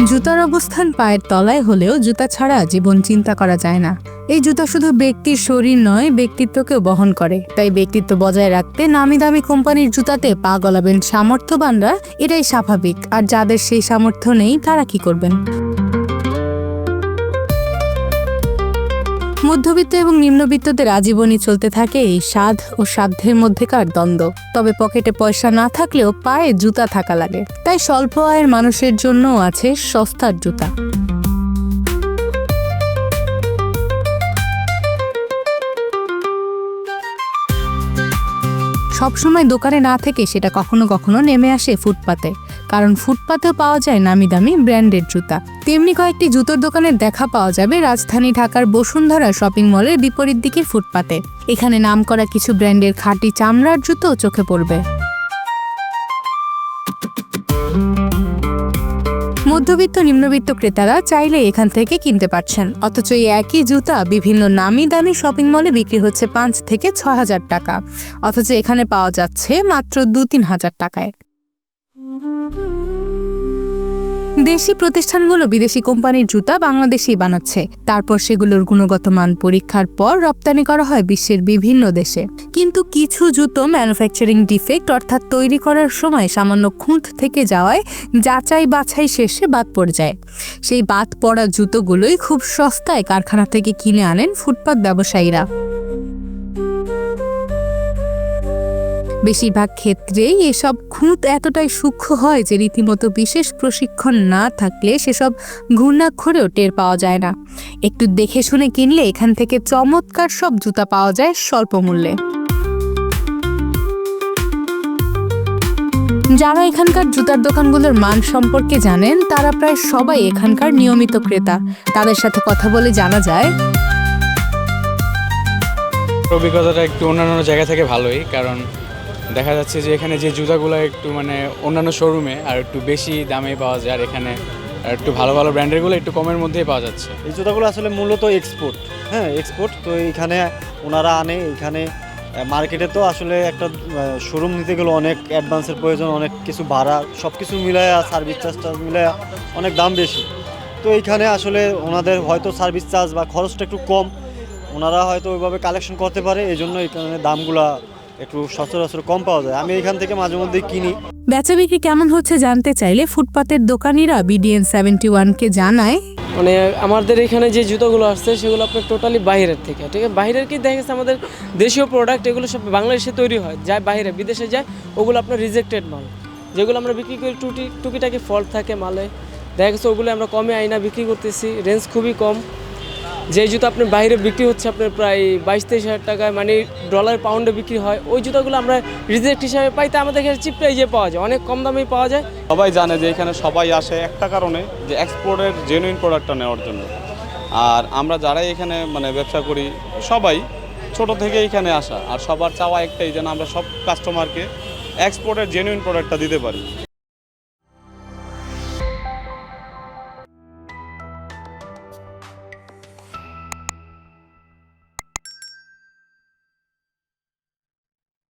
জুতার অবস্থান পায়ের তলায় হলেও জুতা ছাড়া জীবন চিন্তা করা যায় না। এই জুতা শুধু ব্যক্তির শরীর নয়, ব্যক্তিত্বকেও বহন করে। তাই ব্যক্তিত্ব বজায় রাখতে নামি দামি কোম্পানির জুতাতে পা গলাবেন সামর্থ্যবানরা, এটাই স্বাভাবিক। আর যাদের সেই সামর্থ্য নেই তারা কি করবেন? মধ্যবিত্ত এবং নিম্নবিত্তদের আজীবনই চলতে থাকে এই স্বাদ ও সাধ্যের মধ্যেকার দ্বন্দ্ব। তবে পকেটে পয়সা না থাকলেও পায়ে জুতা থাকা লাগে। তাই স্বল্প আয়ের মানুষের জন্য আছে সস্তার জুতা। সবসময় দোকানে না থেকে সেটা কখনো কখনো নেমে আসে ফুটপাতে, কারণ ফুটপাতেও পাওয়া যায় নামি দামি ব্র্যান্ডের জুতা। তেমনি কয়েকটি জুতোর দোকানের দেখা পাওয়া যাবে রাজধানী ঢাকার বসুন্ধরা শপিং মলের বিপরীত দিকের ফুটপাতে। এখানে নামকরা কিছু ব্র্যান্ডের খাঁটি চামড়ার জুতো চোখে পড়বে। মধ্যবিত্ত নিম্নবিত্ত ক্রেতারা চাইলে এখান থেকে কিনতে পারছেন, অথচ এই একই জুতা বিভিন্ন নামি দামি শপিং মলে বিক্রি হচ্ছে 5 থেকে 6 হাজার টাকা, অথচ এখানে পাওয়া যাচ্ছে মাত্র 2-3 হাজার টাকায়। দেশি প্রতিষ্ঠানগুলো বিদেশি কোম্পানির জুতা বাংলাদেশেই বানাচ্ছে, তারপর সেগুলোর গুণগত মান পরীক্ষার পর রপ্তানি করা হয় বিশ্বের বিভিন্ন দেশে। কিন্তু কিছু জুতো ম্যানুফ্যাকচারিং ডিফেক্ট, অর্থাৎ তৈরি করার সময় সামান্য খুঁত থেকে যাওয়ায় যাচাই বাছাই শেষে বাদ পড়ে যায়। সেই বাদ পড়া জুতোগুলোই খুব সস্তায় কারখানা থেকে কিনে আনেন ফুটপাত ব্যবসায়ীরা। বেশিরভাগ ক্ষেত্রেই এসব খুঁত এতটাই সূক্ষ্ম হয় যে রীতিমতো বিশেষ প্রশিক্ষণ না থাকলে সেসব ঘূর্ণাক্ষরেও টের পাওয়া যায় না। একটু দেখে শুনে কিনলে এখান থেকে চমৎকার সব জুতা পাওয়া যায় স্বল্প মূল্যে। যারা এখানকার জুতার দোকানগুলোর মান সম্পর্কে জানেন তারা প্রায় সবাই এখানকার নিয়মিত ক্রেতা। তাদের সাথে কথা বলে জানা যায় অভিজ্ঞতাটা একটু অন্যান্য জায়গা থেকে ভালোই, কারণ দেখা যাচ্ছে যে এখানে যে জুতাগুলো একটু মানে অন্যান্য শোরুমে আর একটু বেশি দামে পাওয়া যায়, আর এখানে একটু ভালো ভালো ব্র্যান্ডেরগুলো একটু কমের মধ্যেই পাওয়া যাচ্ছে। এই জুতাগুলো আসলে মূলত এক্সপোর্ট, এক্সপোর্ট। তো এইখানে ওনারা আনে, এইখানে মার্কেটে তো আসলে একটা শোরুম নিতে গেলে অনেক অ্যাডভান্সের প্রয়োজন, অনেক কিছু ভাড়া, সব কিছু মিলায়া সার্ভিস চার্জটা মিলায়া অনেক দাম বেশি। তো এইখানে আসলে ওনাদের হয়তো সার্ভিস চার্জ বা খরচটা একটু কম, ওনারা হয়তো ওইভাবে কালেকশন করতে পারে, এই জন্য এখানে দামগুলা একটু সচরাচর কম পাওয়া যায়। আমি এখান থেকে মাঝে মধ্যেই কিনি। বেচা বিক্রি কেমন হচ্ছে জানতে চাইলে ফুটপাতের দোকানিরা BDN 71-কে জানায়, মানে আমাদের এখানে যে জুতোগুলো আসছে সেগুলো আপনার টোটালি বাইরের থেকে, ঠিক আছে। বাইরের কি দেখা গেছে আমাদের দেশীয় প্রোডাক্ট, এগুলো সব বাংলাদেশে তৈরি হয়, যায় বাইরে বিদেশে যায়, ওগুলো আপনার রিজেক্টেড মাল। যেগুলো আমরা বিক্রি করি টুকিটাকি ফল্ট থাকে মালে, দেখা গেছে ওগুলো আমরা কমে আইনা বিক্রি করতেছি, রেঞ্জ খুবই কম। যে জুতো আপনার বাইরে বিক্রি হচ্ছে আপনার প্রায় 22-23 হাজার টাকায়, মানে ডলার পাউন্ডে বিক্রি হয়, ওই জুতোগুলো আমরা রিজেক্ট হিসাবে পাই, তা আমাদের এখানে চিপ প্রাইজে পাওয়া যায়, অনেক কম দামেই পাওয়া যায়। সবাই জানে যে এখানে সবাই আসে একটা কারণে, যে এক্সপোর্টের জেনুইন প্রোডাক্টটা নেওয়ার জন্য। আর আমরা যারাই এখানে মানে ব্যবসা করি সবাই ছোট থেকে এখানে আসা, আর সবার চাওয়া একটাই যেন আমরা সব কাস্টমারকে এক্সপোর্টের জেনুইন প্রোডাক্টটা দিতে পারি।